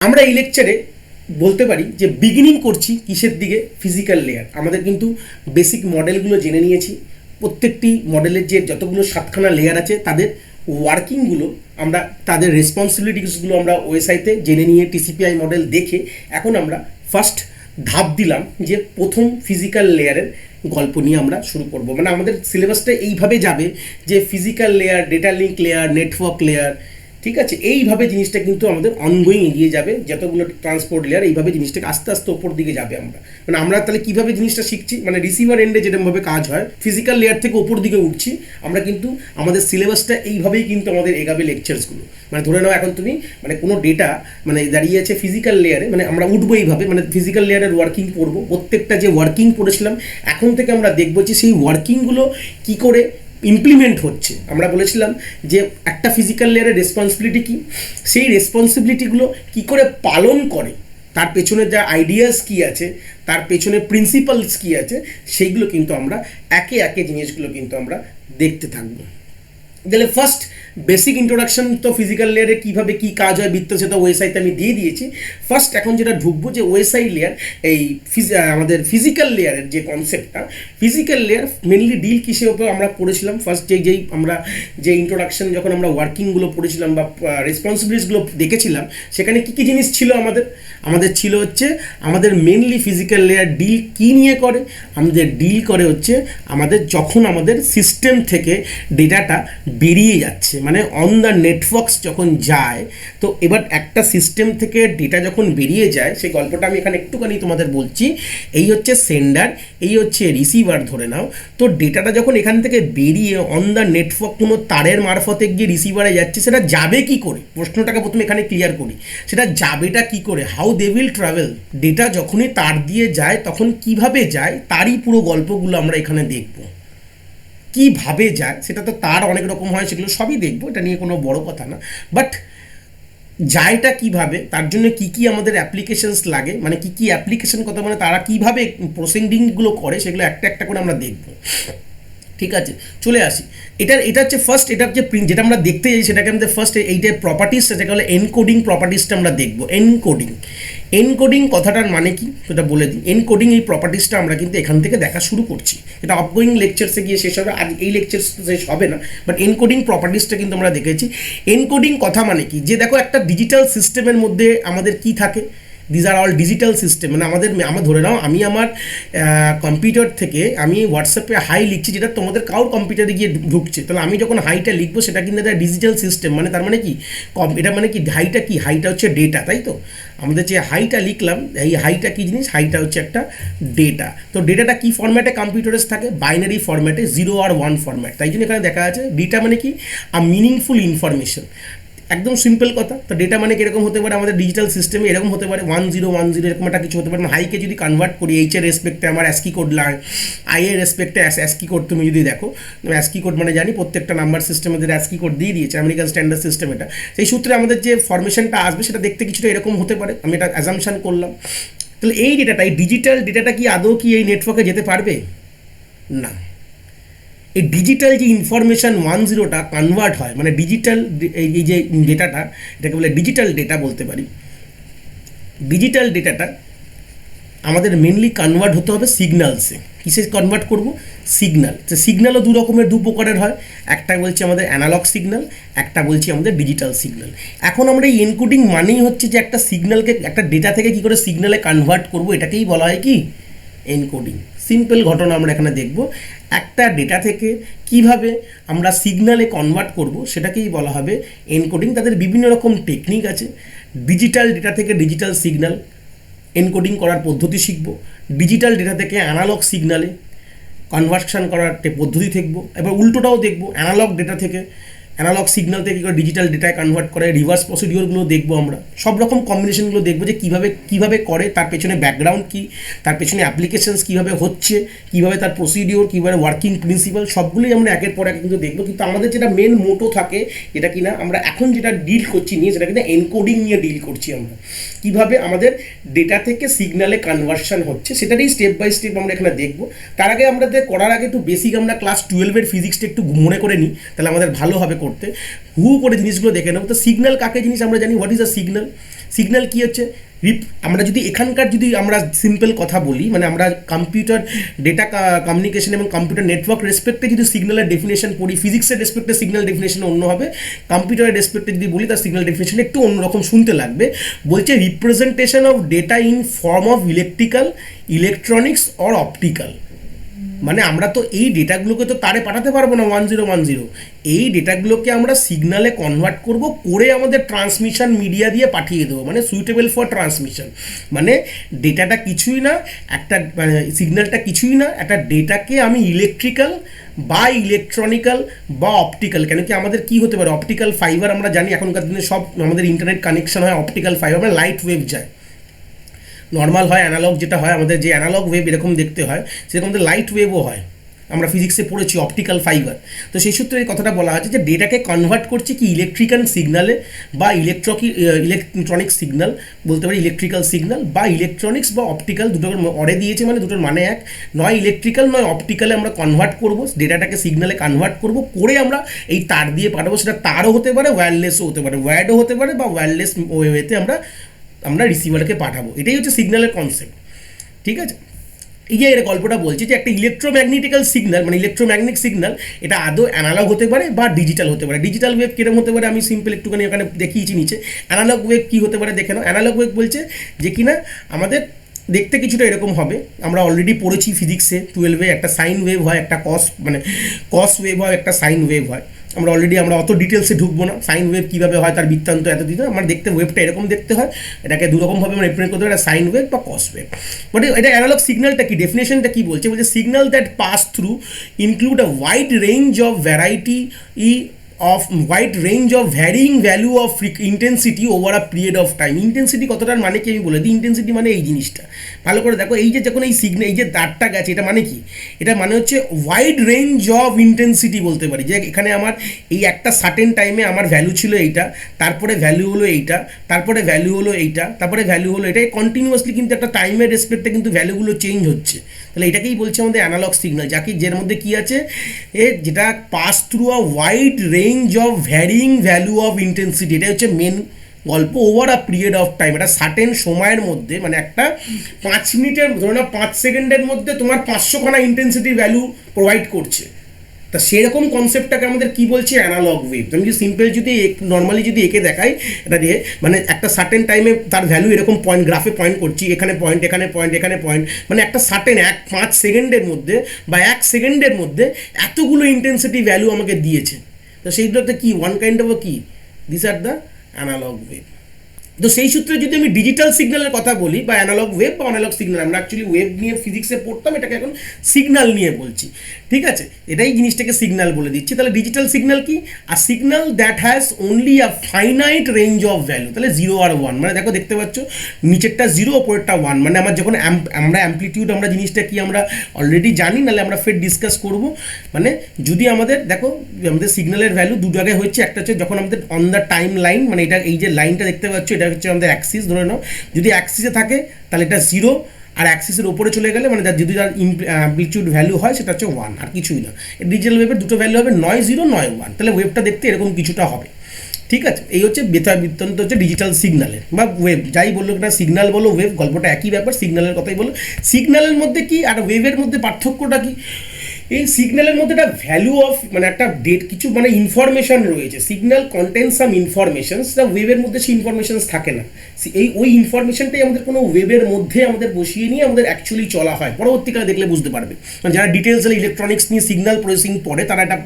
আমরা এই লেকচারে বলতে পারি যে বিগিনিং করছি কিসের দিকে, ফিজিক্যাল লেয়ার। আমাদের কিন্তু বেসিক মডেলগুলো জেনে নিয়েছি, প্রত্যেকটি মডেলের যে যতগুলো সাতখানা লেয়ার আছে তাদের ওয়ার্কিংগুলো আমরা, তাদের রেসপন্সিবিলিটিসগুলো আমরা ওএসআইতে জেনে নিয়ে টিসিপিআই মডেল দেখে এখন আমরা ফার্স্ট ধাপ দিলাম যে প্রথম ফিজিক্যাল লেয়ারের গল্প নিয়ে আমরা শুরু করব। মানে আমাদের সিলেবাসটা এইভাবে যাবে যে physical layer, data link layer, network layer, ঠিক আছে, এইভাবে জিনিসটা কিন্তু আমাদের অনগোয়িং এগিয়ে যাবে। যতগুলো ট্রান্সপোর্ট লেয়ার এইভাবে জিনিসটাকে আস্তে আস্তে ওপর দিকে যাবে। আমরা তাহলে কীভাবে জিনিসটা শিখছি, মানে রিসিভার এন্ডে যেরকমভাবে কাজ হয় ফিজিক্যাল লেয়ার থেকে ওপর দিকে উঠছি আমরা, কিন্তু আমাদের সিলেবাসটা এইভাবেই কিন্তু আমাদের এগাবে লেকচার্সগুলো। মানে ধরে নাও এখন তুমি মানে কোনো ডেটা মানে দাঁড়িয়ে আছে ফিজিক্যাল লেয়ারে, মানে আমরা উঠবো এইভাবে, মানে ফিজিক্যাল লেয়ারের ওয়ার্কিং পড়বো, প্রত্যেকটা যে ওয়ার্কিং পড়েছিলাম এখন থেকে আমরা দেখবো যে সেই ওয়ার্কিংগুলো কী করে ইমপ্লিমেন্ট হচ্ছে। আমরা বলেছিলাম যে একটা ফিজিক্যাল লেয়ারের রেসপন্সিবিলিটি কী, সেই রেসপন্সিবিলিটিগুলো কী করে পালন করে, তার পেছনে যা আইডিয়াস কী আছে, তার পেছনে প্রিন্সিপালস কী আছে, সেইগুলো কিন্তু আমরা একে একে জিনিসগুলো কিন্তু আমরা দেখতে থাকবো। তাহলে ফার্স্ট বেসিক ইন্ট্রোডাকশন তো ফিজিক্যাল লেয়ারে কীভাবে কী কাজ হয় বৃত্ত, সেটা ওএসআইতে আমি দিয়ে দিয়েছি। ফার্স্ট এখন যেটা ঢুকবো যে ওএসআই লেয়ার, এই আমাদের ফিজিক্যাল লেয়ারের যে কনসেপ্টটা, ফিজিক্যাল লেয়ার মেনলি ডিল কিসের উপর আমরা পড়েছিলাম ফার্স্ট, যেই আমরা যে ইন্ট্রোডাকশন যখন আমরা ওয়ার্কিংগুলো পড়েছিলাম বা রেসপন্সিবিলিটিসগুলো দেখেছিলাম, সেখানে কী কী জিনিস ছিল আমাদের ছিল হচ্ছে আমাদের মেনলি ফিজিক্যাল লেয়ার ডিল কী নিয়ে করে, আমাদের ডিল করে হচ্ছে আমাদের যখন আমাদের সিস্টেম থেকে ডেটাটা বেরিয়ে যাচ্ছে, মানে অন দ্য নেটওয়ার্কস যখন যায়। তো এবার একটা সিস্টেম থেকে ডেটা যখন বেরিয়ে যায়, সেই গল্পটা আমি এখানে একটুখানি তোমাদের বলছি। এই হচ্ছে সেন্ডার, এই হচ্ছে রিসিভার ধরে নাও। তো ডেটাটা যখন এখান থেকে বেরিয়ে অন দ্য নেটওয়ার্ক কোনো তারের মারফতে গিয়ে রিসিভারে যাচ্ছে, সেটা যাবে কি করে, প্রশ্নটাকে প্রথমে এখানে ক্লিয়ার করি, সেটা যাবেটা কি করে, how they will travel. Data যখনই তার দিয়ে যায় তখন কিভাবে যায়, তারই পুরো গল্পগুলো আমরা এখানে দেখবো। কীভাবে যায় সেটা তো তার অনেক রকম হয়, সেগুলো সবই দেখবো, এটা নিয়ে কোনো বড় কথা না। বাট যায়টা কিভাবে, তার জন্য কি কি আমাদের অ্যাপ্লিকেশনস লাগে, মানে কি কি অ্যাপ্লিকেশন কথা, মানে তারা কিভাবে প্রসেসিংগুলো করে, সেগুলো একটা একটা করে আমরা দেখবো। ঠিক আছে, চলে আসি। এটা হচ্ছে ফার্স্ট, এটা হচ্ছে যেটা আমরা দেখতে যাই সেটাকে আমাদের ফার্স্ট এইটার প্রপার্টিসটা, যেটা হলো এনকোডিং প্রপার্টিসটা আমরা দেখবো। এনকোডিং কথাটার মানে কি সেটা বলে দিই। এনকোডিং এই প্রপার্টিসটা আমরা কিন্তু এখান থেকে দেখা শুরু করছি, এটা আপগোয়িং লেকচার্সে গিয়ে শেষ হবে, আজ এই লেকচার্স শেষ হবে না, বাট এনকোডিং প্রপার্টিসটা কিন্তু আমরা দেখেছি। এনকোডিং কথা মানে কি, যে দেখো একটা ডিজিটাল সিস্টেমের মধ্যে আমাদের কি থাকে, these are all digital system. মানে আমার ধরে নাও আমি আমার কম্পিউটার থেকে আমি হোয়াটসঅ্যাপে হাই লিখছি, যেটা তোমাদের কারোর কম্পিউটারে গিয়ে ঢুকছে, তাহলে আমি যখন হাইটা লিখবো সেটা কিন্তু একটা ডিজিটাল সিস্টেম। মানে তার মানে কি, এটা মানে কি, হাইটা হচ্ছে ডেটা, তাই তো। আমাদের যে হাইটা লিখলাম, এই হাইটা কী জিনিস, হাইটা হচ্ছে একটা ডেটা। তো ডেটাটা কী ফরম্যাটে কম্পিউটারে থাকে, বাইনারি ফরম্যাটে, 0 আর 1 ফরম্যাট। তাই জন্য এখানে দেখা আছে ডেটা মানে কি, আ মিনিংফুল ইনফরমেশন। একদম সিম্পল কথা। তো ডেটা মানে কীরকম হতে পারে, আমাদের ডিজিটাল সিস্টেমে এরকম হতে পারে 1010 এরকম একটা কিছু হতে পারে। হাইকে যদি কনভার্ট করি, এইচ এর রেসপেক্টে আমার অ্যাসকি কোড লাগে, আই এর রেসপেক্টে অ্যাসকি কোড তুমি যদি দেখো, অ্যাসকি কোড মানে জানি প্রত্যেকটা নাম্বার সিস্টেমের অ্যাসকি কোড দিয়ে দিয়েছে আমেরিকান স্ট্যান্ডার্ড সিস্টেম। এটা সেই সূত্রে আমাদের যে ফরমেশনটা আসবে সেটা দেখতে কিছুটা এরকম হতে পারে, আমি এটা অ্যাজাম্পশন করলাম। তাহলে এই ডেটাটা, এই ডিজিটাল ডেটাটা কি আদৌ কি এই নেটওয়ার্কে যেতে পারবে না। এই ডিজিটাল যে ইনফরমেশান 10টা কনভার্ট হয়, মানে ডিজিটাল এই যে ডেটাটা, এটাকে বলে ডিজিটাল ডেটা বলতে পারি। ডিজিটাল ডেটাটা আমাদের মেনলি কনভার্ট হতে হবে সিগন্যালসে। কিসে কনভার্ট করব, সিগন্যাল। তো সিগন্যালও দু প্রকারের হয়, একটা বলছি আমাদের অ্যানালগ সিগন্যাল, একটা বলছি আমাদের ডিজিটাল সিগন্যাল। এখন আমরা এই এনকোডিং মানেই হচ্ছে যে একটা সিগন্যালকে, একটা ডেটা থেকে কী করে সিগন্যালে কনভার্ট করব, এটাকেই বলা হয় কি, এনকোডিং। সিম্পল ঘটনা আমরা এখানে দেখব, একটা ডেটা থেকে কিভাবে আমরা সিগন্যালে কনভার্ট করব সেটাকেই বলা হবে এনকোডিং। তাদের বিভিন্ন রকম টেকনিক আছে। ডিজিটাল ডেটা থেকে ডিজিটাল সিগন্যাল এনকোডিং করার পদ্ধতি শিখব, ডিজিটাল ডেটা থেকে অ্যানালগ সিগন্যালে কনভার্সন করার পদ্ধতি দেখব, এবার উল্টোটাও দেখব, অ্যানালগ ডেটা থেকে অ্যানালগ সিগন্যাল থেকে ডিজিটাল ডেটায় কনভার্ট করে রিভার্স প্রসিডিওরগুলো দেখবো আমরা, সব রকম কম্বিনেশনগুলো দেখবো যে কীভাবে করে, তার পেছনে ব্যাকগ্রাউন্ড কী, তার পেছনে অ্যাপ্লিকেশনস কীভাবে হচ্ছে, কীভাবে তার প্রসিডিওর, কীভাবে ওয়ার্কিং প্রিন্সিপাল, সবগুলোই আমরা একের পর এক কিন্তু দেখবো। কিন্তু আমাদের যেটা মেন মোটো থাকে, যেটা কিনা আমরা এখন যেটা ডিল করছি নিয়ে, সেটা কিন্তু এনকোডিং নিয়ে ডিল করছি আমরা, কীভাবে আমাদের ডেটা থেকে সিগন্যালে কনভার্সন হচ্ছে সেটারই স্টেপ বাই স্টেপ আমরা এখানে দেখবো। তার আগে আমাদের করার আগে একটু বেসিক আমরা ক্লাস 12-এর ফিজিক্সটা একটু মনে করে নিই, তাহলে আমাদের ভালো হবে করতে। পড়তে, করে জিনিসগুলো দেখে নেব। তো সিগন্যাল কাকে জিনিস আমরা জানি, what is a signal. Signal কী হচ্ছে, আমরা যদি এখানকার যদি আমরা সিম্পল কথা বলি, মানে আমরা কম্পিউটার ডেটা কমিউনিকেশন এবং কম্পিউটার নেটওয়ার্ক রেসপেক্টে যদি সিগন্যালের ডেফিনেশন পড়ি, ফিজিক্সের রেসপেক্টে সিগন্যাল ডেফিনেশন অন্য হবে, কম্পিউটারের রেসপেক্টে যদি বলি তার সিগন্যাল ডেফিনেশন একটু অন্যরকম শুনতে লাগবে। বলছে representation of data in form of electrical, electronics or optical. মানে আমরা তো এই ডেটাগুলোকে তো তারে পাঠাতে পারবো না 1010, এই ডেটাগুলোকে আমরা সিগনালে কনভার্ট করব, করে আমাদের ট্রান্সমিশন মিডিয়া দিয়ে পাঠিয়ে দেবো, মানে সুইটেবল ফর ট্রান্সমিশন। মানে ডেটাটা কিছুই না, একটা মানে সিগন্যালটা কিছুই না, একটা ডেটাকে আমি ইলেকট্রিক্যাল বা ইলেকট্রনিক্যাল বা অপটিক্যাল, কেন কি আমাদের কি হতে পারে, অপটিক্যাল ফাইবার আমরা জানি এখনকার দিনে সব আমাদের ইন্টারনেট কানেকশন হয় অপটিক্যাল ফাইবার, মানে লাইট ওয়েভ যায়। নর্মাল হয় অ্যানালগ যেটা হয় আমাদের, যে অ্যানালগ ওয়েভ এরকম দেখতে হয়, সেরকম আমাদের লাইট ওয়েভও হয়, আমরা ফিজিক্সে পড়েছি অপটিক্যাল ফাইবার। তো সেই সূত্রে এই কথাটা বলা হচ্ছে যে ডেটাকে কনভার্ট করছে কি ইলেকট্রিক্যাল সিগনালে বা ইলেকট্রনিক সিগনাল বলতে পারি, ইলেকট্রিক্যাল সিগনাল বা ইলেকট্রনিক্স বা অপটিক্যাল, দুটোর অরে দিয়েছে, মানে দুটোর মানে এক, নয় ইলেকট্রিক্যাল নয় অপটিক্যালে আমরা কনভার্ট করবো, ডেটাটাকে সিগনালে কনভার্ট করব, করে আমরা এই তার দিয়ে পাঠাবো। সেটা তারও হতে পারে, ওয়্যারলেসও হতে পারে, ওয়্যার্ডও হতে পারে, বা ওয়্যারলেস ওয়েতে আমরা রিসিভারকে পাঠাবো। এটাই হচ্ছে সিগন্যালের কনসেপ্ট, ঠিক আছে। এই যে এর গল্পটা বলছি যে একটা ইলেকট্রোম্যাগনেটিক্যাল সিগন্যাল, মানে ইলেকট্রোম্যাগনেটিক সিগন্যাল, এটা আদৌ অ্যানালগ হতে পারে বা ডিজিটাল হতে পারে। ডিজিটাল ওয়েভ কিরকম হতে পারে আমি সিম্পল একটুখানি ওখানে দেখিয়েছি নিচে। অ্যানালগ ওয়েভ কী হতে পারে দেখে নাও। অ্যানালগ ওয়েভ বলছে যে কিনা আমাদের দেখতে কিছুটা এরকম হবে, আমরা অলরেডি পড়েছি ফিজিক্সে 12-এ, একটা সাইন ওয়েভ হয়, একটা কস ওয়েভ হয়, একটা সাইন ওয়েভ হয়। আমরা অত ডিটেলসে ঢুকবো না, সাইন ওয়েভ কীভাবে হয় তার বৃত্তান্ত এত দিতে, আমরা দেখতে ওয়েভটা এরকম দেখতে হয়, এটাকে দুরকমভাবে আমরা রিপ্রেজেন্ট করতে পারি, একটা সাইন ওয়েভ বা কস ওয়েভ। বাট এটা অ্যানালগ সিগন্যালটা কি, ডেফিনেশনটা কি বলছে, signal that pass through include a wide range of variety of wide range of varying value of intensity over a period of time। Intensity কতটার মানে কি আমি বলে দিই। ইন্টেন্সিটি মানে এই জিনিসটা ভালো করে দেখো, এই যে যখন এই সিগন্যাল, এই যে দাঁড়টা গেছে, এটা মানে কি, এটা মানে হচ্ছে ওয়াইড রেঞ্জ অফ ইন্টেন্সিটি বলতে পারি, যে এখানে আমার এই একটা সার্টেন টাইমে আমার ভ্যালু ছিল এইটা, তারপরে ভ্যালু হলো এইটা, তারপরে ভ্যালু হলো এইটা, তারপরে ভ্যালু হলো এটা, কন্টিনিউয়াসলি কিন্তু একটা টাইমের রেসপেক্টে কিন্তু ভ্যালুগুলো চেঞ্জ হচ্ছে। তাহলে এটাকেই বলছে আমাদের অ্যানালগ সিগন্যাল, যাকে যের মধ্যে কি আছে, যেটা pass through a wide range of varying value of intensity. এটা হচ্ছে মেন গল্প, over a period of time, একটা সার্টেন সময়ের মধ্যে, মানে একটা 5 মিনিটের, ধরো না 5 সেকেন্ডের মধ্যে তোমার 500খানা ইন্টেন্সিটি ভ্যালু প্রোভাইড করছে। তা সেরকম কনসেপ্টটাকে আমাদের কি বলছে, অ্যানালগ ওয়েভ। তুমি যদি সিম্পল যদি নর্মালি যদি একে দেখাই, এটা দিয়ে মানে একটা সার্টেন টাইমে তার ভ্যালু এরকম পয়েন্ট গ্রাফে পয়েন্ট করছি, এখানে পয়েন্ট, এখানে পয়েন্ট, এখানে পয়েন্ট, মানে একটা সার্টেন 5 সেকেন্ডের মধ্যে বা 1 সেকেন্ডের মধ্যে এতগুলো ইন্টেন্সিটি ভ্যালু আমাকে দিয়েছে। তো সেইগুলোতে কি ওয়ান কাইন্ড অফ কি, this are the analogue wave. তো সেই সূত্রে যদি আমি ডিজিটাল সিগন্যালের কথা বলি, বা অ্যানালগ ওয়েভ বা অ্যানালগ সিগন্যাল, আমরা অ্যাকচুয়ালি ওয়েভ নিয়ে ফিজিক্সে পড়তাম, এটাকে এখন সিগন্যাল নিয়ে বলছি, ঠিক আছে। এটাই জিনিসটাকে সিগন্যাল বলে দিচ্ছি। তাহলে ডিজিটাল সিগন্যাল কি, আর signal that has only a finite range of value. তাহলে 0 আর 1, মানে দেখো দেখতে পাচ্ছ নিচেরটা 0, ওপরেরটা 1, মানে আমার যখন আমরা অ্যাম্পলিটিউড, আমরা জিনিসটা কি আমরা অলরেডি জানি, নাহলে আমরা ফের ডিসকাস করব। মানে যদি আমাদের দেখো আমাদের সিগন্যালের ভ্যালু দু জায়গায় হচ্ছে, একটা হচ্ছে যখন আমাদের অন দ্য টাইম লাইন, মানে এটা এই যে লাইনটা দেখতে পাচ্ছ, এটা হচ্ছে আমাদের অ্যাক্সিস, ধরে নাও যদি অ্যাক্সিসে থাকে তাহলে এটা 0, আর অ্যাক্সিসের উপরে চলে গেলে মানে যদি তার অ্যাম্পলিটিউড ভ্যালু হয় সেটা হচ্ছে 1, আর কিছুই না। ডিজিটাল ওয়েভের দুটো ভ্যালু হবে, নয় 0 নয় 1, তাহলে ওয়েভটা দেখতে এরকম কিছুটা হবে, ঠিক আছে। এই হচ্ছে বৃত্তান্ত হচ্ছে ডিজিটাল সিগন্যালের বা ওয়েভ, যাই বললো এটা সিগন্যাল বলো ওয়েভ, গল্পটা একই ব্যাপার, সিগন্যালের কথাই বলো। সিগন্যালের মধ্যে কি আর ওয়েভের মধ্যে পার্থক্যটা কি, এই সিগন্যালের মধ্যে একটা ভ্যালু অফ, মানে একটা কিছু মানে ইনফরমেশন রয়েছে। সিগন্যাল কন্টেন্ট সাম ইনফরমেশনস, ওয়েভের মধ্যে সেই ইনফরমেশনস থাকে না। ওই ইনফরমেশনটাই আমাদের কোনো ওয়েভের মধ্যে আমাদের বসিয়ে নিয়ে আমাদের অ্যাকচুয়ালি চলা হয়। পরবর্তীকালে দেখলে বুঝতে পারবে, মানে যারা ডিটেলস ইলেকট্রনিক্স নিয়ে সিগন্যাল প্রসেসিং পড়ে তারা এটা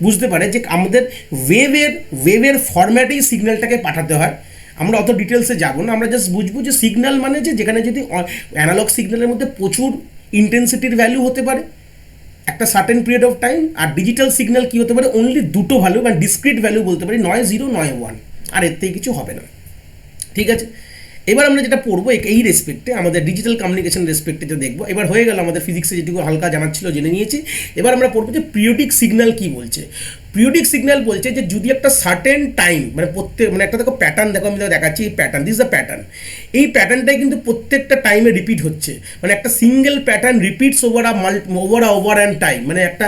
বুঝতে পারে যে আমাদের ওয়েভের ফরম্যাটেই সিগন্যালটাকে পাঠাতে হয়। আমরা অত ডিটেলসে যাবো না, আমরা জাস্ট বুঝবো যে সিগন্যাল মানে যে যেখানে যদি অ্যানালগ সিগন্যালের মধ্যে প্রচুর ইন্টেন্সিটির ভ্যালু হতে পারে একটা সার্টেন পিরিয়ড অফ টাইম, আর ডিজিটাল সিগন্যাল কি হতে পারে, অনলি দুটো ভ্যালু, মানে ডিসক্রিট ভ্যালু বলতে পারি, নয় 0 নয় 1, আর এর থেকে কিছু হবে না, ঠিক আছে। এবার আমরা যেটা পড়বো এই রেসপেক্টে, আমাদের ডিজিটাল কমিউনিকেশন রেসপেক্টে যে দেখবো, এবার হয়ে গেল আমাদের ফিজিক্সে যেটুকু হালকা জানার ছিল জেনে নিয়েছি। এবার আমরা পড়বো যে পিরিয়ডিক সিগন্যাল কি বলছে। পিরিয়ডিক সিগন্যাল বলছে যে যদি একটা সার্টেন টাইম মানে মানে একটা দেখো প্যাটার্ন, দেখো আমি দেখাচ্ছি এই প্যাটার্ন, দিস দ্য প্যাটার্ন, এই প্যাটার্নটাই কিন্তু প্রত্যেকটা টাইমে রিপিট হচ্ছে, মানে একটা single pattern repeats over and time, মানে একটা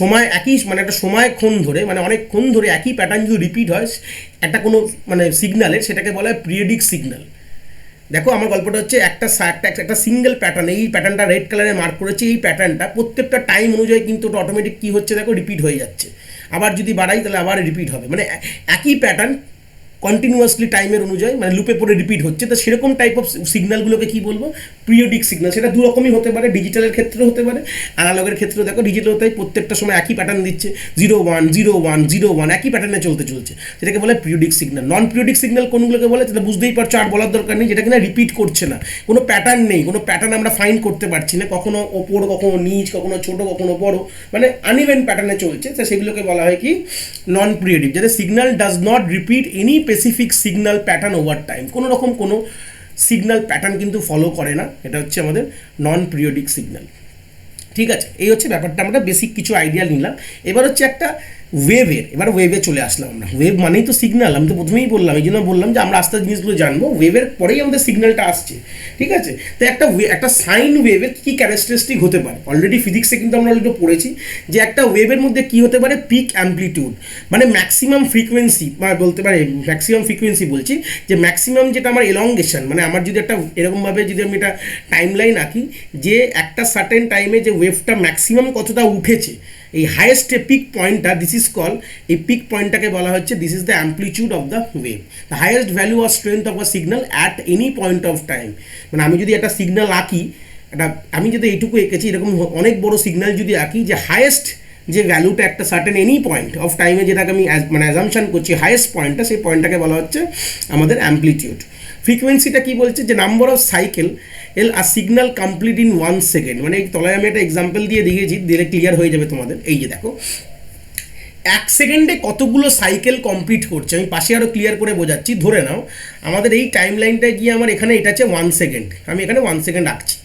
সময় একই মানে একটা সময়ক্ষণ ধরে মানে অনেকক্ষণ ধরে একই প্যাটার্ন যদি রিপিট হয় একটা কোনো মানে সিগন্যালের, সেটাকে বলা হয় পিরিয়ডিক সিগন্যাল। দেখো আমার গল্পটা হচ্ছে একটা সিঙ্গেল প্যাটার্ন, এই প্যাটার্নটা রেড কালারে মার্ক করেছে, এই প্যাটার্নটা প্রত্যেকটা টাইম অনুযায়ী কিন্তু ওটা অটোমেটিক কী হচ্ছে দেখো রিপিট হয়ে যাচ্ছে, আবার যদি বাড়াই তাহলে আবার রিপিট হবে, মানে একই প্যাটার্ন কন্টিনিউয়াসলি টাইমের অনুযায়ী মানে লুপে পরে রিপিট হচ্ছে। তো সেরকম টাইপ অফ সিগন্যালগুলোকে কী বলবো, পিরিয়ডিক সিগন্যাল। সেটা দু রকমই হতে পারে, ডিজিটালের ক্ষেত্রে হতে পারে, অ্যানালগের ক্ষেত্রে। দেখো ডিজিটাল তাই প্রত্যেকটা সময় একই প্যাটার্ন দিচ্ছে, 0 1 0 1 0 1 একই প্যাটার্নে চলছে, সেটাকে বলে পিরিয়ডিক সিগন্যাল। নন পিরিয়ডিক সিগন্যাল কোনগুলোকে বলে সেটা বুঝতেই পারছো, আর বলার দরকার নেই, যেটা কিনা রিপিট করছে না, কোনো প্যাটার্ন নেই, কোনো প্যাটার্ন আমরা ফাইন্ড করতে পারছি না, কখনো ওপর কখনো নিচ, কখনো ছোট কখনো বড়, মানে আনইভেন প্যাটার্নে চলছে, তো সেগুলোকে বলা হয় কি নন পিরিয়ডিক। যাতে signal does not repeat any specific signal pattern over time, কোনো রকম কোনো সিগন্যাল প্যাটার্ন কিন্তু ফলো করে না, এটা হচ্ছে আমাদের নন পিরিয়ডিক সিগন্যাল। ঠিক আছে, এই হচ্ছে ব্যাপারটা, আমরা বেসিক কিছু আইডিয়া নিলাম। এবার হচ্ছে একটা ওয়েভের, এবার ওয়েভে চলে আসলাম আমরা। ওয়েভ মানেই তো সিগন্যাল, আমি তো প্রথমেই বললাম, এই জন্য বললাম যে আমরা আস্তে আস্তে জিনিসগুলো জানবো, ওয়েভের পরেই আমাদের সিগন্যালটা আসছে। ঠিক আছে, তো একটা সাইন ওয়েভের কী ক্যারেক্টারিস্টিক হতে পারে, অলরেডি ফিজিক্সে কিন্তু আমরা অলরেডি পড়েছি যে একটা ওয়েভের মধ্যে কী হতে পারে, পিক অ্যাম্পলিটিউড, মানে ম্যাক্সিমাম ফ্রিকোয়েন্সি, মানে বলতে পারে ম্যাক্সিমাম ফ্রিকোয়েন্সি বলছি, যে ম্যাক্সিমাম যেটা আমার এলংগেশন, মানে আমার যদি একটা এরকমভাবে যদি আমি একটা টাইম লাইন আঁকি, যে একটা সার্টেন টাইমে যে ওয়েভটা ম্যাক্সিমাম কতটা উঠেছে, এই হাইয়েস্ট পিক পয়েন্টটা, দিস ইজ কল, এই পিক পয়েন্টটাকে বলা হচ্ছে this is the amplitude of the wave, the highest value of strength of a signal at any point of time. মানে আমি যদি একটা সিগন্যাল আঁকি, আমি যদি এইটুকু এঁকেছি, এরকম অনেক বড় সিগন্যাল যদি আঁকি, যে হাইয়েস্ট যে ভ্যালুটা একটা সার্টেন এনি পয়েন্ট অফ টাইমে যেটাকে আমি মানে অ্যাজাম্পশন করছি হাইয়েস্ট পয়েন্টটা, সেই পয়েন্টটাকে বলা হচ্ছে আমাদের অ্যাম্পলিটিউড। ফ্রিকোয়েন্সিটা কি বলছে, যে number of cycle a signal complete in 1 second, মানে এই তলায় আমি একটা এক্সাম্পল দিয়ে দিয়েছি, দিলে ক্লিয়ার হয়ে যাবে তোমাদের। এই যে দেখো 1 সেকেন্ডে কতগুলো সাইকেল কমপ্লিট করছে, আমি পাশে আরও ক্লিয়ার করে বোঝাচ্ছি। ধরে নাও আমাদের এই টাইম লাইনটায় গিয়ে আমার এখানে এটা আছে 1 সেকেন্ড, আমি এখানে 1 সেকেন্ড রাখছি।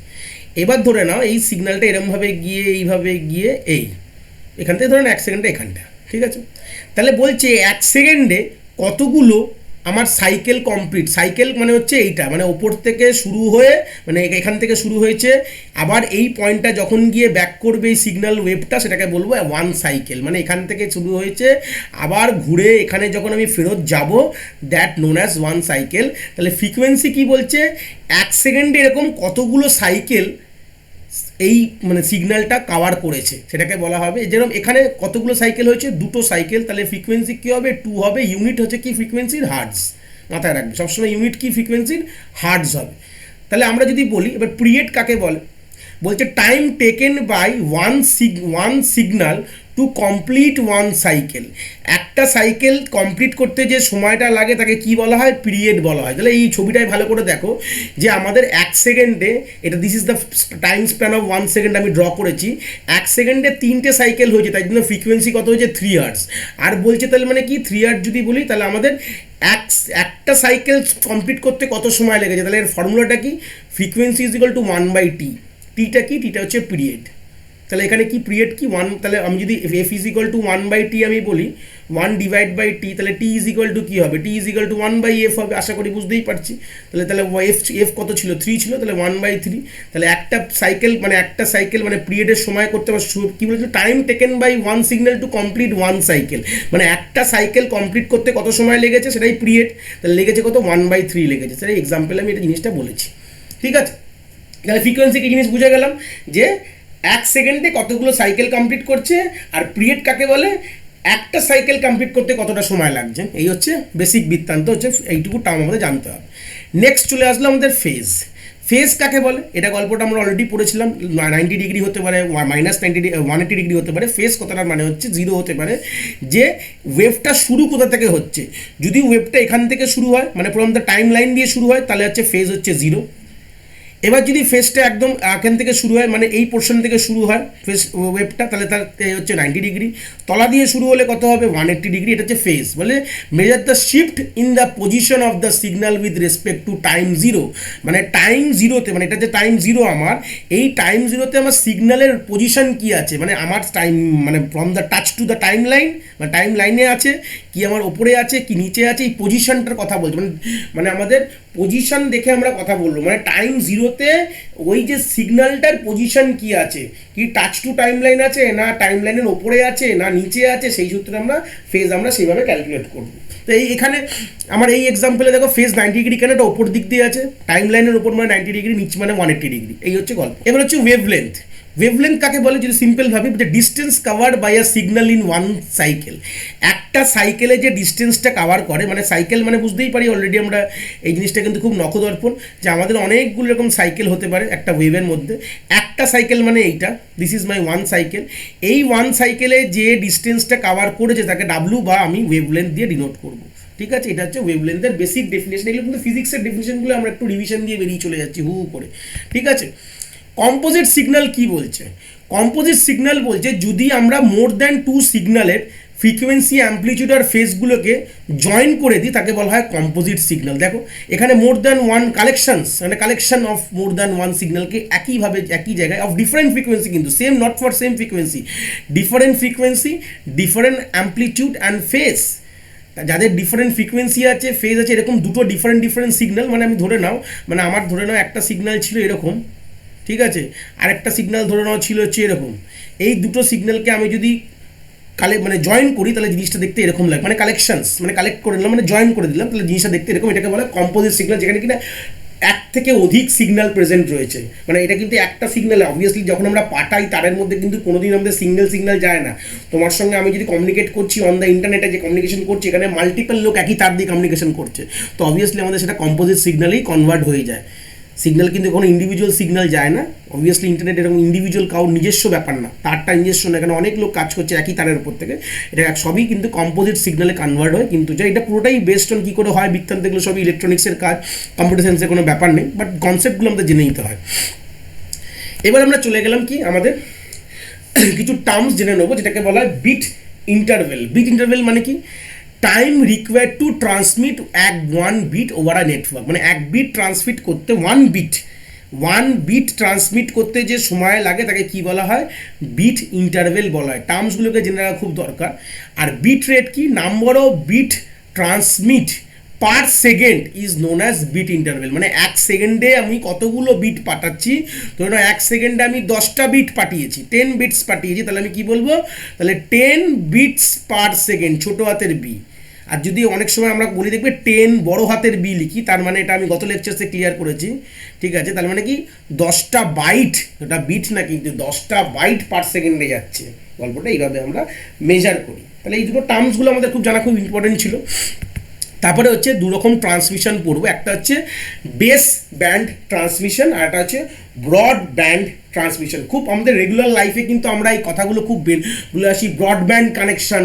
এবার ধরে নাও এই সিগন্যালটা এরমভাবে গিয়ে এইভাবে গিয়ে এখান থেকে ধরেন 1 সেকেন্ডে এখানটা, ঠিক আছে। তাহলে বলছে 1 সেকেন্ডে কতগুলো আমার সাইকেল কমপ্লিট, সাইকেল মানে হচ্ছে এইটা, মানে ওপর থেকে শুরু হয়ে, মানে এখান থেকে শুরু হয়েছে, আবার এই পয়েন্টটা যখন গিয়ে ব্যাক করবে এই সিগন্যাল ওয়েভটা, সেটাকে বলবো 1 সাইকেল, মানে এখান থেকে শুরু হয়েছে আবার ঘুরে এখানে যখন আমি ফেরত যাব, দ্যাট নোন অ্যাজ 1 সাইকেল। তাহলে ফ্রিকোয়েন্সি কি বলছে, 1 সেকেন্ডে এরকম কতগুলো সাইকেল এই মানে সিগন্যালটা কাভার করেছে, সেটাকে বলা হবে। যেরকম এখানে কতগুলো সাইকেল হয়েছে, 2টো সাইকেল, তাহলে ফ্রিকোয়েন্সি কী হবে, 2 হবে। ইউনিট হচ্ছে কি ফ্রিকোয়েন্সির, হার্টজ, মাথায় রাখবে সবসময়, ইউনিট কি ফ্রিকোয়েন্সির, হার্টজ হবে। তাহলে আমরা যদি বলি এবার পিরিয়ড কাকে বলে, বলছে time taken by one signal to complete 1 cycle, একটা সাইকেল কমপ্লিট করতে যে সময়টা লাগে তাকে কি বলা হয়, পিরিয়ড বলা হয়। তাহলে এই ছবিটাই ভালো করে দেখো, যে আমাদের 1 সেকেন্ডে, এটা this is the time span of 1 second আমি ড্র করেছি, 1 সেকেন্ডে 3টে সাইকেল হয়েছে, তাই জন্য ফ্রিকোয়েন্সি কত হয়েছে, 3 হার্টজ। আর বলছে তাহলে মানে কি 3 হার্টজ যদি বলি, তাহলে আমাদের একটা সাইকেল কমপ্লিট করতে কত সময় লেগেছে, তাহলে এর ফর্মুলাটা কি, frequency is equal to 1/t, টিটা কি, টিটা হচ্ছে পিরিয়ড। তাহলে এখানে কি পিরিয়ড কি 1, তাহলে আমি যদি F is equal to 1/t আমি বলি, 1/t, তাহলে টি ইজ ইকুয়াল টু কী হবে, টি ইজ ইকুয়াল টু 1/f হবে, আশা করি বুঝতেই পারছি। তাহলে এফ কত ছিল, 3 ছিল, তাহলে 1/3। তাহলে একটা সাইকেল মানে পিরিয়ডের সময় করতে পারছি, কী বলেছিল, time taken by 1 signal to complete 1 cycle, মানে একটা সাইকেল কমপ্লিট করতে কত সময় লেগেছে, সেটাই পিরিয়ড। তাহলে লেগেছে কত, 1/3 লেগেছে। সেটাই এক্সাম্পলে আমি এটা জিনিসটা বলেছি, ঠিক আছে। তাহলে ফ্রিকোয়েন্সি কি জিনিস বুঝে গেলাম, যে 1 সেকেন্ডে কতগুলো সাইকেল কমপ্লিট করছে, আর পিরিয়ড কাকে বলে, একটা সাইকেল কমপ্লিট করতে কতটা সময় লাগছে। এই হচ্ছে বেসিক বৃত্তান্ত, হচ্ছে এইটুকু টার্ম আমাদের জানতে হবে। নেক্সট চলে আসলো আমাদের ফেজ। ফেজ কাকে বলে, এটা গল্পটা আমরা অলরেডি পড়েছিলাম, 90 ডিগ্রি হতে পারে, -180 ডিগ্রি হতে পারে। ফেজ কথাটার মানে হচ্ছে 0 হতে পারে, যে ওয়েভটা শুরু কোথা থেকে হচ্ছে। যদি ওয়েভটা এখান থেকে শুরু হয়, মানে ফ্রম দ্য টাইম লাইন দিয়ে শুরু হয়, তাহলে হচ্ছে ফেজ হচ্ছে 0। এবার যদি ফেসটা একদম এখান থেকে শুরু হয়, মানে এই পোর্শন থেকে শুরু হয় ফেস ওয়েভটা, তাহলে তার হচ্ছে 90 ডিগ্রি। তলা দিয়ে শুরু হলে কত হবে? 180 ডিগ্রি। এটা হচ্ছে ফেস। বলে measure the shift in the position of the signal with respect to time zero. মানে টাইম জিরোতে, মানে এটা যে টাইম জিরো আমার, এই টাইম জিরোতে আমার সিগন্যালের পজিশন কি আছে, মানে আমার টাইম, মানে from the touch to the time line, মানে টাইম লাইনে আছে কি, আমার ওপরে আছে কি নিচে আছে, এই পজিশনটার কথা বলছে। মানে আমাদের পজিশন দেখে আমরা কথা বলবো, মানে টাইম জিরোতে ওই যে সিগন্যালটার পজিশন কি আছে, কি টাচ টু টাইম লাইন আছে, না টাইম লাইনের ওপরে আছে, না নিচে আছে, সেই সূত্রে আমরা ফেজ আমরা সেইভাবে ক্যালকুলেট করবো। তো এখানে আমার এই এক্সাম্পলে দেখো ফেজ 90 ডিগ্রি, কেন এটা ওপর দিক দিয়ে আছে, টাইম লাইনের ওপর মানে 90 ডিগ্রি, নিচে মানে 180 ডিগ্রি। এই হচ্ছে গল্প। এবার হচ্ছে ওয়েভলেন্থ। ওয়েভলেন্থ কাকে বলে যদি সিম্পল ভাবি, যে distance covered by a signal in one cycle. একটা সাইকেলে যে ডিস্টেন্সটা কাভার করে, মানে সাইকেল মানে বুঝতেই পারি অলরেডি আমরা এই জিনিসটা কিন্তু খুব নখদর্পণ, যে আমাদের অনেকগুলো এরকম সাইকেল হতে পারে একটা ওয়েভের মধ্যে। একটা সাইকেল মানে এইটা, this is my one cycle. এই ওয়ান সাইকেলে যে ডিস্টেন্সটা কাভার করেছে তাকে ডাব্লু বা আমি ওয়েভলেন্থ দিয়ে ডিনোট করবো। ঠিক আছে, এটা হচ্ছে ওয়েভলেন্থের বেসিক ডেফিনেশন। এগুলো কিন্তু ফিজিক্সের ডেফিনেশনগুলো আমরা একটু রিভিশন দিয়ে বেরিয়ে চলে যাচ্ছি হু করে। ঠিক আছে, কম্পোজিট সিগন্যাল কি বলছে? কম্পোজিট সিগন্যাল বলছে যদি আমরা মোর দ্যান টু সিগন্যালের ফ্রিকোয়েন্সি, অ্যাম্পলিটিউড আর ফেজগুলোকে জয়েন করে দিই তাকে বলা হয় কম্পোজিট সিগন্যাল। দেখো এখানে মোর দ্যান ওয়ান কালেকশনস, মানে collection of more than one সিগন্যালকে একইভাবে একই জায়গায় অফ ডিফারেন্ট ফ্রিকোয়েন্সি, কিন্তু same not for same frequency, different frequency, different amplitude and phase, যাদের ডিফারেন্ট ফ্রিকোয়েন্সি আছে, ফেজ আছে, এরকম দুটো ডিফারেন্ট সিগন্যাল, মানে আমি ধরে নাও, মানে আমার ধরে নাও একটা সিগন্যাল ছিল এরকম, ঠিক আছে, আরেকটা সিগন্যাল ধরে নেওয়া ছিল হচ্ছে এরকম। এই দুটো সিগন্যালকে আমি যদি মানে জয়েন করি তাহলে জিনিসটা দেখতে এরকম লাগে, মানে কালেকশনস, মানে কালেক্ট করে নিলাম, মানে জয়েন করে দিলাম, তাহলে জিনিসটা দেখতে এরকম। এটাকে বলে কম্পোজিট সিগন্যাল, যেখানে কিনা এক থেকে অধিক সিগন্যাল প্রেজেন্ট রয়েছে। মানে এটা কিন্তু একটা সিগন্যাল, অবভিয়াসলি যখন আমরা পাঠাই তারের মধ্যে কিন্তু কোনোদিন আমাদের সিঙ্গেল সিগন্যাল যায় না। তোমার সঙ্গে আমি যদি কমিউনিকেট করছি অন দ্য ইন্টারনেটে, যে কমিউনিকেশন করছি, এখানে মাল্টিপল লোক একই তার দিয়ে কমিউনিকেশন করছে, তো অবভিয়াসলি আমাদের সেটা কম্পোজিট সিগন্যালেই কনভার্ট হয়ে যায়। সিগন্যাল কিন্তু কোনো ইন্ডিভিজুয়াল সিগন্যাল যায় না, অবভিয়াসলি ইন্টারনেট এরকম ইন্ডিভিজুয়াল কারোর নিজস্ব ব্যাপার না, তারটা নিজস্ব না, এখানে অনেক লোক কাজ করছে একই তারের উপর থেকে, এটা সবই কিন্তু কম্পোজিট সিগন্যালে কনভার্ট হয়। কিন্তু এটা পুরোটাই বেস্ট অন কী করে হয়, বৃত্তান্ত, এগুলো সবই ইলেকট্রনিক্সের কাজ, কম্পিউটার সায়েন্সের কোনো ব্যাপার নেই, বাট কনসেপ্টগুলো আমাদের জেনে নিতে হয়। এবার আমরা চলে গেলাম কি আমাদের কিছু টার্মস জেনে নেবো, যেটাকে বলা হয় বিট ইন্টারভেল। বিট ইন্টারভেল মানে কি? Time required to transmit one bit over a network, মানে এক বিট ট্রান্সমিট করতে ওয়ান বিট ট্রান্সমিট করতে যে সময় লাগে তাকে কি বলা হয়? বিট ইন্টারভেল বলা হয়। টার্মসগুলোকে জেনে রাখা খুব দরকার। আর বিট রেট কি? Number of bit transmit per second is known as bit interval, মানে এক সেকেন্ডে আমি কতগুলো বিট পাঠাচ্ছি। ধরুন এক সেকেন্ডে আমি 10টা বিট পাঠিয়েছি, 10 বিটস পাঠিয়েছি, তাহলে আমি কি বলবো? তাহলে 10 বিটস পার সেকেন্ড, ছোটো হাতের বি। আর যদি অনেক সময় আমরা বলি দেখবে 10 বড় হাতের বি লিখি, তার মানে এটা আমি গত লেকচারসে ক্লিয়ার করেছি, ঠিক আছে, তার মানে কি 10টা বাইট, ওটা বিট না কিন্তু 10টা বাইট পার সেকেন্ডে যাচ্ছে, গল্পটা এইভাবে আমরা মেজার করি। তাহলে এই দুটো টার্মসগুলো আমাদের খুব জানা খুব ইম্পর্টেন্ট ছিল। তারপরে হচ্ছে দুরকম ট্রান্সমিশন পড়বো, একটা হচ্ছে বেস ব্যান্ড ট্রান্সমিশন আর একটা হচ্ছে ব্রড ব্যান্ড ট্রান্সমিশন। খুব আমাদের রেগুলার লাইফে কিন্তু আমরা এই কথাগুলো খুব বলে আসি, ব্রডব্যান্ড কানেকশন,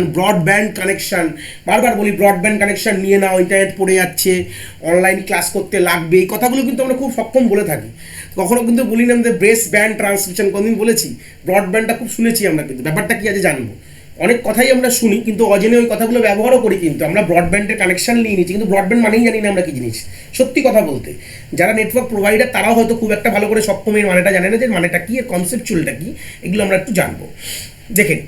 বারবার বলি ব্রডব্যান্ড কানেকশন নিয়ে নাও, ইন্টারনেট পড়ে যাচ্ছে, অনলাইন ক্লাস করতে লাগবে, এই কথাগুলো কিন্তু আমরা খুব সক্ষম বলে থাকি। কখনো কিন্তু বলি না আমাদের বেস ব্যান্ড ট্রান্সমিশন, কোনদিন বলেছি? ব্রডব্যান্ডটা খুব শুনেছি আমরা, কিন্তু ব্যাপারটা কি আছে জানবো। অনেক কথাই আমরা শুনি কিন্তু অজেনে ওই কথাগুলো ব্যবহারও করি, কিন্তু আমরা ব্রডব্যান্ডের কানেকশন নিয়ে নিচ্ছি, কিন্তু ব্রডব্যান্ড মানেই জানি না আমরা কি জিনিস। সত্যি কথা বলতে যারা নেটওয়ার্ক প্রোভাইডার তারাও হয়তো খুব একটা ভালো করে সক্ষমের মানেটা জানে না, যে মানেটা কি, এর কনসেপচুয়ালটা কি, এগুলো আমরা একটু জানবো। দেখেন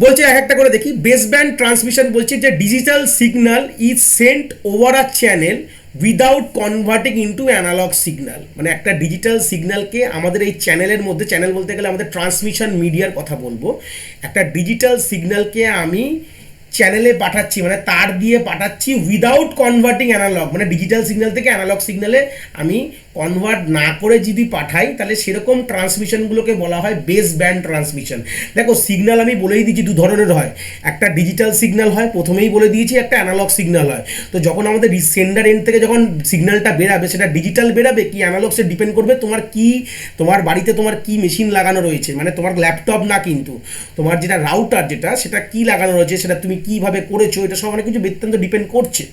বলছে এক একটা করে দেখি। বেস ব্যান্ড ট্রান্সমিশন বলছে যে digital signal is sent over a channel without converting into analogue signal, মানে একটা ডিজিটাল সিগন্যালকে আমাদের এই চ্যানেলের মধ্যে, চ্যানেল বলতে গেলে আমাদের ট্রান্সমিশন মিডিয়ার কথা বলবো, একটা ডিজিটাল সিগন্যালকে আমি চ্যানেলে পাঠাচ্ছি, মানে তার দিয়ে পাঠাচ্ছি উইদাউট কনভার্টিং অ্যানালগ, মানে ডিজিটাল সিগন্যাল থেকে অ্যানালগ সিগন্যালে আমি কনভার্ট না করে যদি পাঠাই তাহলে সেরকম ট্রান্সমিশনগুলোকে বলা হয় বেস ব্যান্ড ট্রান্সমিশন। দেখো সিগন্যাল আমি বলেই দিচ্ছি দু ধরনের হয়, একটা ডিজিটাল সিগন্যাল হয়, প্রথমেই বলে দিয়েছি, একটা অ্যানালগ সিগন্যাল হয়। তো যখন আমাদের সেন্ডার এন্ড থেকে যখন সিগন্যালটা বেরাবে সেটা ডিজিটাল বেরাবে কি অ্যানালগ, সে ডিপেন্ড করবে তোমার বাড়িতে তোমার কি মেশিন লাগানো রয়েছে, মানে তোমার ল্যাপটপ না, কিন্তু তোমার যেটা রাউটার যেটা সেটা কি লাগানো রয়েছে, সেটা তুমি কিভাবে করেছো, এটা সব অনেক কিছু বৃত্তান্ত ডিপেন্ড করছে।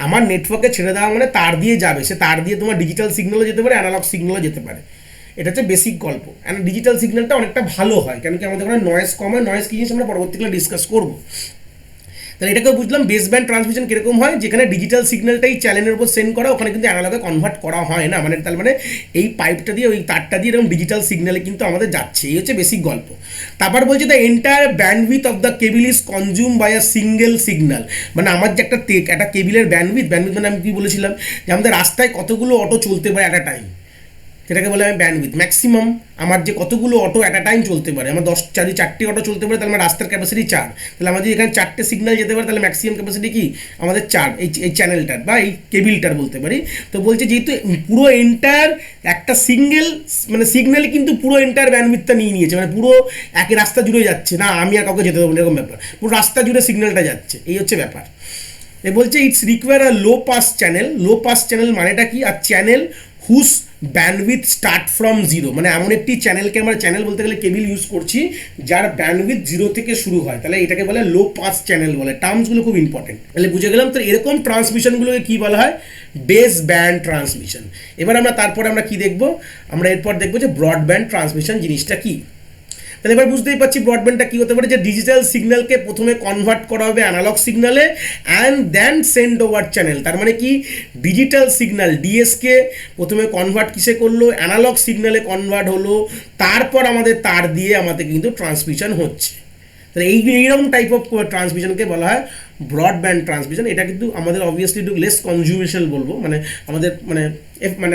আমার নেটওয়ার্কে ছেড়ে দেওয়া মানে তার দিয়ে যাবে, সে তার দিয়ে তোমার ডিজিটাল সিগন্যালও যেতে পারে, অ্যানালগ সিগন্যালও যেতে পারে। এটা হচ্ছে বেসিক গল্প। অ্যান্ড ডিজিটাল সিগন্যালটা অনেকটা ভালো হয়, কেন কি আমাদের ওখানে নয়েজ কম হয়। নয়েজ কি জিনিস আমরা পরবর্তীকালে ডিসকাস করবো। তাহলে এটাকেও বুঝলাম বেস ব্যান্ড ট্রান্সমিশন কীরকম হয়, যেখানে ডিজিটাল সিগন্যালটাই চ্যানেলের উপর সেন্ড করা, ওখানে কিন্তু অ্যানালগে কনভার্ট করা হয় না। মানে তার মানে এই পাইপটা দিয়ে, ওই তারটা দিয়ে এরকম ডিজিটাল সিগন্যালে কিন্তু আমাদের যাচ্ছে। এই হচ্ছে বেসিক গল্প। তারপর বলছে the entire bandwidth of the cable is consume by a single signal. মানে আমার যে একটা কেবিলের ব্যান্ডউইথ মানে আমি কি বলেছিলাম যে আমাদের রাস্তায় কতগুলো অটো চলতে পারে অ্যাট আ টাইম, সেটাকে বলে আমি ব্যান্ডউইথ। ম্যাক্সিমাম আমার যে কতগুলো অটো অ্যাট আ টাইম চলতে পারে, আমার 4টি অটো চলতে পারে, তাহলে আমার রাস্তার ক্যাপাসিটি 4। তাহলে আমাদের এখানে 4টে সিগন্যাল যেতে পারে, তাহলে ম্যাক্সিমাম ক্যাপাসিটি কি আমাদের 4, এই চ্যানেলটার বা এই কেবিলটার বলতে পারি। তো বলছে যেহেতু পুরো এন্টায়ার একটা সিঙ্গেল মানে সিগন্যাল কিন্তু পুরো এন্টায়ার ব্যান্ডউইথটা নিয়ে নিয়েছে, মানে পুরো একই রাস্তা জুড়ে যাচ্ছে না, আমি আর কাউকে যেতে দেবো এরকম ব্যাপার, পুরো রাস্তা জুড়ে সিগন্যালটা যাচ্ছে। এই হচ্ছে ব্যাপার। এ বলছে it's require a low pass channel. Low pass channel মানেটা কি? আর চ্যানেল হুস ব্যান্ডউইথ স্টার্ট ফ্রম জিরো, মানে এমন একটি চ্যানেলকে আমরা চ্যানেল বলতে গেলে কেবিল ইউজ করছি যার ব্যান্ডউইথ 0 থেকে শুরু হয়, তাহলে এটাকে বলে লো পাস চ্যানেল বলে। টার্মসগুলো খুব ইম্পর্টেন্ট। তাহলে বুঝে গেলাম। তো এরকম ট্রান্সমিশনগুলোকে কি বলা হয়? Base band transmission. এবার তারপরে আমরা কি দেখবো? আমরা এরপর দেখবো যে ব্রডব্যান্ড ট্রান্সমিশন জিনিসটা কি। তাহলে এবার বুঝতেই পারছি ব্রডব্যান্ডটা কী হতে পারে, যে ডিজিটাল সিগন্যালকে প্রথমে কনভার্ট করা হবে অ্যানালগ সিগন্যালে and then send over channel. তার মানে কি, ডিজিটাল সিগন্যাল ডিএসকে প্রথমে কনভার্ট কিসে করলো? অ্যানালগ সিগন্যালে কনভার্ট হলো, তারপর আমাদের তার দিয়ে আমাদের কিন্তু ট্রান্সমিশন হচ্ছে। তাহলে এইরকম টাইপ অফ ট্রান্সমিশনকে বলা হয় ব্রডব্যান্ড ট্রান্সমিশন। এটা কিন্তু আমাদের অবভিয়াসলি একটু লেস কনজিউমেশনাল বলবো, আমাদের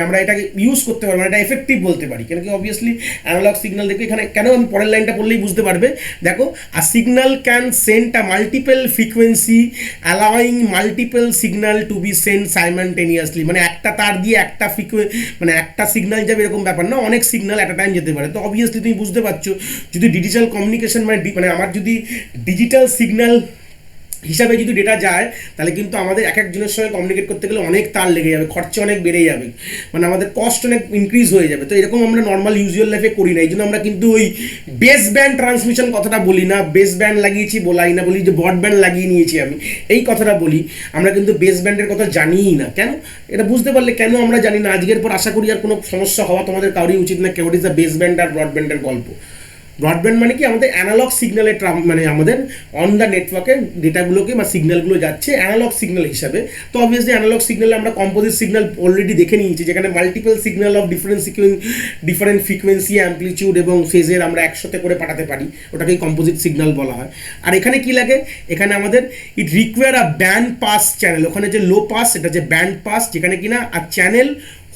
আমরা এটাকে ইউজ করতে পারবো, এটা এফেক্টিভ বলতে পারি, কেন কি অবভিয়াসলি অ্যানালগ সিগন্যাল দেখবে এখানে। কেন আমি পরের লাইনটা পড়লেই বুঝতে পারবে। দেখো, a signal can send a multiple frequency allowing multiple signal to be send simultaneously. মানে একটা তার দিয়ে একটা একটা সিগন্যাল যাবে এরকম ব্যাপার না, অনেক সিগন্যাল অ্যাট আ টাইম যেতে পারে। তো অবভিয়াসলি তুমি বুঝতে পারছো, যদি ডিজিটাল কমিউনিকেশন মানে আমার যদি ডিজিটাল সিগন্যাল হিসাবে যদি ডেটা যায়, তাহলে কিন্তু আমাদের একজনের সঙ্গে কমিউনিকেট করতে গেলে অনেক তার লেগে যাবে, খরচা অনেক বেড়ে যাবে, মানে আমাদের কস্ট অনেক ইনক্রিজ হয়ে যাবে। তো এরকম আমরা নর্মাল ইউজুয়াল লাইফে করি না। এই জন্য আমরা কিন্তু ওই বেস ব্যান্ড ট্রান্সমিশন কথাটা বলি না, বেস ব্যান্ড লাগিয়েছি বলাই না, বলি যে ব্রডব্যান্ড লাগিয়ে নিয়েছি আমি, এই কথাটা বলি। আমরা কিন্তু বেস ব্যান্ডের কথা জানিই না। কেন? এটা বুঝতে পারলে কেন আমরা জানি না, আজকের পর আশা করি আর কোনো সমস্যা হওয়া তোমাদের কারোরই উচিত না। কেউ ইজ দ্য বেস ব্যান্ড আর ব্রডব্যান্ডের গল্প। ব্রডব্যান্ড মানে কি, আমাদের অ্যানালগ সিগন্যালের মানে আমাদের অন দ্য নেটওয়ার্কে ডেটাগুলোকে বা সিগন্যালগুলো যাচ্ছে অ্যানালগ সিগন্যাল হিসাবে। তো অবভিয়াসলি অ্যানালগ সিগন্যালে আমরা কম্পোজিট সিগন্যাল অলরেডি দেখে নিয়েছি, যেখানে multiple signal of different frequency, amplitude এবং ফেজের আমরা একসাথে করে পাঠাতে পারি, ওটাকেই কম্পোজিট সিগন্যাল বলা হয়। আর এখানে কি লাগে, এখানে আমাদের ইট রিকোয়ার আ ব্যান্ড পাস চ্যানেল। ওখানে যে লো পাস, এটা যে ব্যান্ড পাস, যেখানে কিনা আর চ্যানেল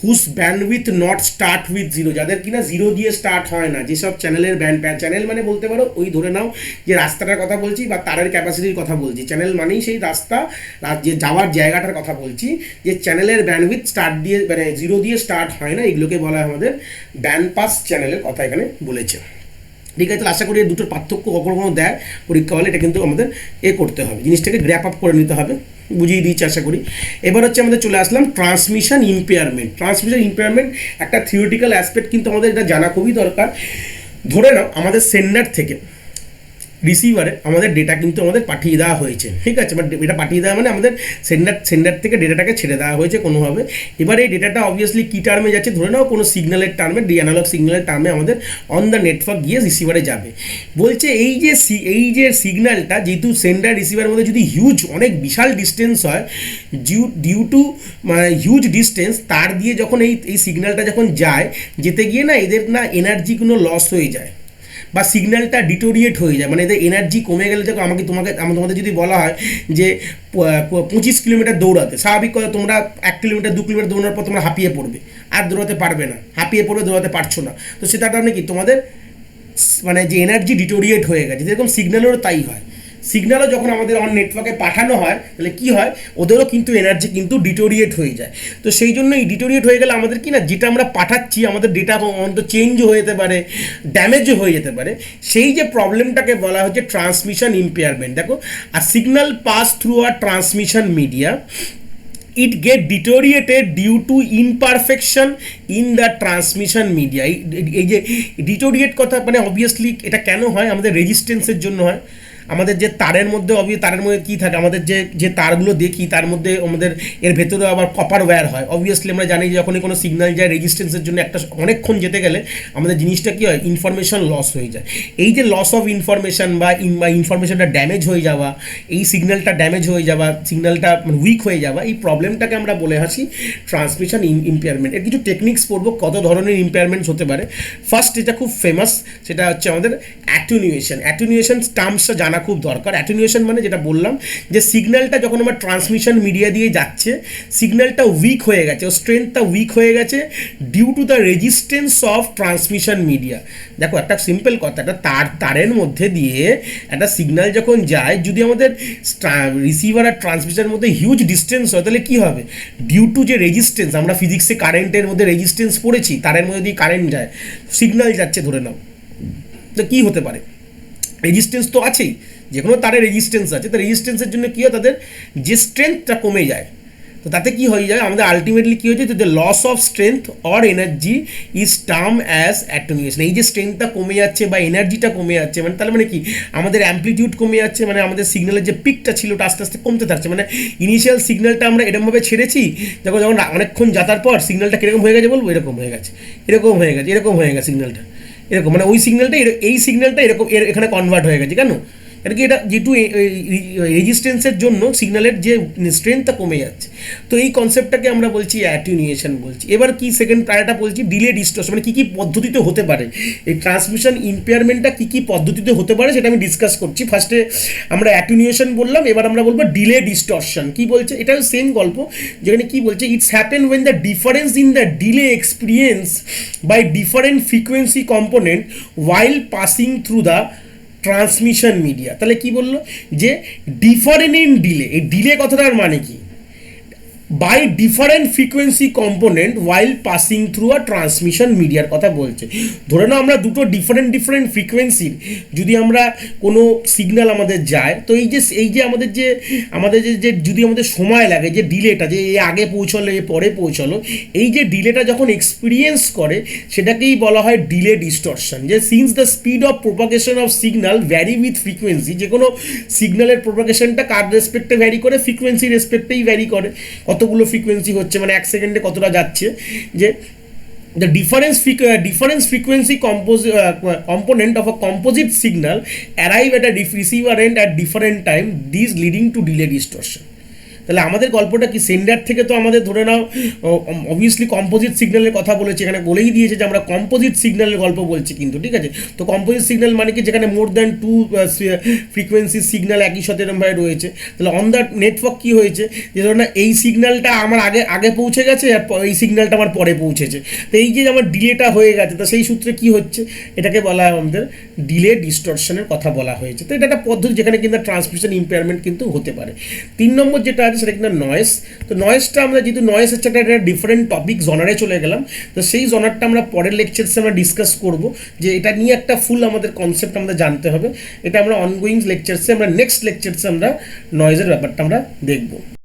হুস ব্যান্ডউইথ নট স্টার্ট উইথ 0, যাদের কিনা 0 দিয়ে স্টার্ট হয় না, যেসব চ্যানেলের চ্যানেল মানে বলতে পারো ওই ধরে নাও যে রাস্তাটার কথা বলছি বা তারের ক্যাপাসিটির কথা বলছি। চ্যানেল মানেই সেই রাস্তা, যে যাওয়ার জায়গাটার কথা বলছি, যে চ্যানেলের ব্যান্ডউইথ স্টার্ট দিয়ে মানে 0 দিয়ে স্টার্ট হয় না, এগুলোকে বলা হয় আমাদের ব্যান্ড পাস চ্যানেলের কথা এখানে বলেছে। ঠিক আছে, আশা করি দুটোর পার্থক্য কখনো দেয় পরীক্ষা হলে, এটা কিন্তু আমাদের করতে হবে, জিনিসটাকে গ্র্যাপ আপ করে নিতে হবে। বুঝিয়ে দিয়েছি আশা করি। এবার হচ্ছে আমাদের চলে আসলাম ট্রান্সমিশন ইম্পেয়ারমেন্ট। ট্রান্সমিশন ইম্পেয়ারমেন্ট একটা থিওরিটিক্যাল অ্যাসপেক্ট, কিন্তু আমাদের এটা জানা খুবই দরকার। ধরে নাও আমাদের সেন্ডার থেকে রিসিভারে আমাদের ডেটা কিন্তু আমাদের পাঠিয়ে দেওয়া হয়েছে, ঠিক আছে, বাট এটা পাঠিয়ে দেওয়া মানে আমাদের সেন্ডার থেকে ডেটাটাকে ছেড়ে দেওয়া হয়েছে কোনোভাবে। এবার এই ডেটাটা অবভিয়াসলি কী টার্মে যাচ্ছে, ধরে নাও কোনো সিগন্যালের টার্মে, অ্যানালগ সিগন্যালের টার্মে আমাদের অন দ্য নেটওয়ার্ক গিয়ে রিসিভারে যাবে। বলছে এই যে সিগন্যালটা যেহেতু সেন্ডার রিসিভারের মধ্যে যদি অনেক বিশাল ডিস্টেন্স হয়, ডিউ টু হিউজ ডিস্টেন্স, তার দিয়ে যখন এই সিগন্যালটা যখন যায়, যেতে গিয়ে না এদের না এনার্জিগুলো লস হয়ে যায় বা সিগন্যালটা ডিটোরিয়েট হয়ে যায়, মানে এদের এনার্জি কমে গেলে। দেখো তোমাদের যদি বলা হয় যে 25 কিলোমিটার দৌড়াতে, স্বাভাবিক কথা তোমরা 1 কিলোমিটার 2 কিলোমিটার দৌড়ানোর পর তোমরা হাঁপিয়ে পড়বে, আর দৌড়াতে পারবে না, হাঁপিয়ে পড়বে, দৌড়াতে পারছো না। তো সেটার কারণে কি তোমাদের মানে যে এনার্জি ডিটোরিয়েট হয়ে গেছে, যেরকম সিগন্যালেরও তাই হয়। সিগন্যালও যখন আমাদের অন নেটওয়ার্কে পাঠানো হয়, তাহলে কি হয়, ওদেরও কিন্তু এনার্জি কিন্তু ডিটোরিয়েট হয়ে যায়। তো সেই জন্য এই ডিটোরিয়েট হয়ে গেলে আমাদের কি না, যেটা আমরা পাঠাচ্ছি আমাদের ডেটা অন্তত চেঞ্জও হয়ে যেতে পারে, ড্যামেজও হয়ে যেতে পারে। সেই যে প্রবলেমটাকে বলা হচ্ছে ট্রান্সমিশন ইম্পেয়ারমেন্ট। দেখো, আর signal pass through a transmission media, it get deteriorated due to imperfection in the transmission media। এই যে ডিটোরিয়েট কথা মানে অবভিয়াসলি এটা কেন হয়, আমাদের রেজিস্ট্যান্সের জন্য হয়। আমাদের যে তারের মধ্যে তারের মধ্যে কী থাকে, আমাদের যে তারগুলো দেখি তার মধ্যে আমাদের এর ভেতরে আবার কপার ওয়্যার হয়। অবভিয়াসলি আমরা জানি যে যখনই কোনো সিগন্যাল যায় রেজিস্ট্যান্সের জন্য একটা অনেকক্ষণ যেতে গেলে আমাদের জিনিসটা কী হয়, ইনফরমেশন লস হয়ে যায়। এই যে লস অফ ইনফরমেশন বা ইনফরমেশনটা ড্যামেজ হয়ে যাওয়া, এই সিগন্যালটা ড্যামেজ হয়ে যাওয়া, সিগন্যালটা উইক হয়ে যাওয়া, এই প্রবলেমটাকে আমরা বলে আসি ট্রান্সমিশন ইম্পেয়ারমেন্ট। এর কিছু টেকনিক্স পড়বো কত ধরনের ইম্পেয়ারমেন্টস হতে পারে। ফার্স্ট যেটা খুব ফেমাস সেটা হচ্ছে আমাদের অ্যাটেনুয়েশন। অ্যাটেনুয়েশন টার্মসটা জানা খুব দরকার। অ্যাটেনুয়েশন মানে যেটা বললাম যে সিগন্যালটা যখন আমার ট্রান্সমিশন মিডিয়া দিয়ে যাচ্ছে, সিগন্যালটা উইক হয়ে গেছে, ও স্ট্রেংথটা উইক হয়ে গেছে due to the resistance of transmission media. দেখো একটা সিম্পল কথা, একটা তারের মধ্যে দিয়ে একটা সিগন্যাল যখন যায়, যদি আমাদের রিসিভার আর ট্রান্সমিটারের মধ্যে হিউজ ডিস্টেন্স হয় তাহলে কী হবে, ডিউ টু যে রেজিস্ট্যান্স, আমরা ফিজিক্সে কারেন্টের মধ্যে রেজিস্ট্যান্স পড়েছি, তারের মধ্যে দিয়ে কারেন্ট যায়, সিগন্যাল যাচ্ছে ধরে নাও, তো কী হতে পারে, রেজিস্ট্যান্স তো আছেই, যে কোনো তারের রেজিস্ট্যান্স আছে, তো রেজিস্ট্যান্সের জন্য কী হয়, তাদের যে স্ট্রেংথটা কমে যায়। তো তাতে কী হয়ে যায়, আমাদের আলটিমেটলি কী হয়েছে, the loss of strength or energy is term as attenuation. এই যে স্ট্রেংথটা কমে যাচ্ছে বা এনার্জিটা কমে যাচ্ছে, মানে তাহলে মানে কি, আমাদের অ্যাম্পলিটিউড কমে যাচ্ছে, মানে আমাদের সিগন্যালের যে পিকটা ছিল ওটা আস্তে আস্তে কমতে থাকছে। মানে ইনিশিয়াল সিগন্যালটা আমরা এরকমভাবে ছেড়েছি, যখন যখন অনেকক্ষণ যাতার পর সিগন্যালটা কীরকম হয়ে গেছে বলবো, এরকম হয়ে গেছে, এরকম হয়ে গেছে, এরকম হয়ে গেছে সিগন্যালটা, এরকম, মানে ওই সিগন্যালটা এই সিগন্যালটা এরকম এখানে কনভার্ট হয়ে গেছে। কেন? আর কি, এটা যেটু রেজিস্ট্যান্সের জন্য সিগন্যালের যে স্ট্রেংথটা কমে যাচ্ছে। তো এই কনসেপ্টটাকে আমরা বলছি অ্যাটেনুয়েশন বলছি। এবার কি সেকেন্ড প্যারাটা বলছি ডিলে ডিস্টরশন, মানে কী কী পদ্ধতিতে হতে পারে এই ট্রান্সমিশন ইম্পেয়ারমেন্টটা, কী কী পদ্ধতিতে হতে পারে সেটা আমি ডিসকাস করছি। ফার্স্টে আমরা অ্যাটেনুয়েশন বললাম, এবার আমরা বলবো ডিলে ডিস্টরশন। কি বলছে, এটা সেম গল্প, যেখানে কি বলছে, it's happen when the difference in the delay experience by different frequency component while passing through the transmission media. তাহলে কি বললো, যে ডিফারেন্ট ইন ডিলে, এই ডিলে কথাটার মানে কি, by different frequency component while passing through a transmission মিডিয়ার কথা বলছে। ধরে নাও আমরা দুটো ডিফারেন্ট ফ্রিকোয়েন্সির যদি আমরা কোনো সিগন্যাল আমাদের যায়, তো এই যে আমাদের যে যদি আমাদের সময় লাগে, যে ডিলেটা, যে এ আগে পৌঁছলো এ পরে পৌঁছলো, এই যে ডিলেটা যখন এক্সপিরিয়েন্স করে সেটাকেই বলা হয় ডিলে ডিস্টরশন। যে since the speed of propagation of signal vary with frequency, যে কোনো সিগন্যালের প্রোপাগেশনটা কার রেসপেক্টে ভ্যারি করে, ফ্রিকোয়েন্সি রেসপেক্টেই ভ্যারি করে, কতগুলো ফ্রিকোয়েন্সি হচ্ছে, মানে এক সেকেন্ডে কতটা যাচ্ছে, যে the difference frequency component of a composite signal arrive at a receiver end at different time, these leading to delay distortion. তাহলে আমাদের গল্পটা কি, সেন্ডার থেকে তো আমাদের ধরে নাও অবভিয়াসলি কম্পোজিট সিগন্যালের কথা বলেছে, এখানে বলেই দিয়েছে যে আমরা কম্পোজিট সিগন্যালের গল্প বলছি কিন্তু, ঠিক আছে। তো কম্পোজিট সিগন্যাল মানে কি, যেখানে মোর দ্যান 2 ফ্রিকোয়েন্সি সিগন্যাল একই সাথে এরকমভাবে রয়েছে। তাহলে অন দ্য নেটওয়ার্ক কী হয়েছে, যে ধরো না এই সিগন্যালটা আমার আগে পৌঁছে গেছে আর এই সিগন্যালটা আমার পরে পৌঁছেছে, তো এই যে আমার ডিলেটা হয়ে গেছে, তো সেই সূত্রে কি হচ্ছে, এটাকে বলা হয় আমাদের ডিলে ডিস্টরশনের কথা বলা হয়েছে। তো এটা একটা পদ্ধতি যেখানে কিন্তু ট্রান্সমিশন ইম্পেয়ারমেন্ট কিন্তু হতে পারে। 3 নম্বর যেটা আছে সেটা কিন্তু নয়েস। তো নয়েসটা আমরা যেহেতু নয়েস হচ্ছে একটা ডিফারেন্ট টপিক জনারে চলে গেলাম, তো সেই জনারটা আমরা পরের লেকচারসে আমরা ডিসকাস করব, যে এটা নিয়ে একটা ফুল আমাদের কনসেপ্ট আমাদের জানতে হবে। এটা আমরা অনগোয়িং লেকচারসে, আমরা নেক্সট লেকচারসে আমরা নয়েজের ব্যাপারটা আমরা দেখব।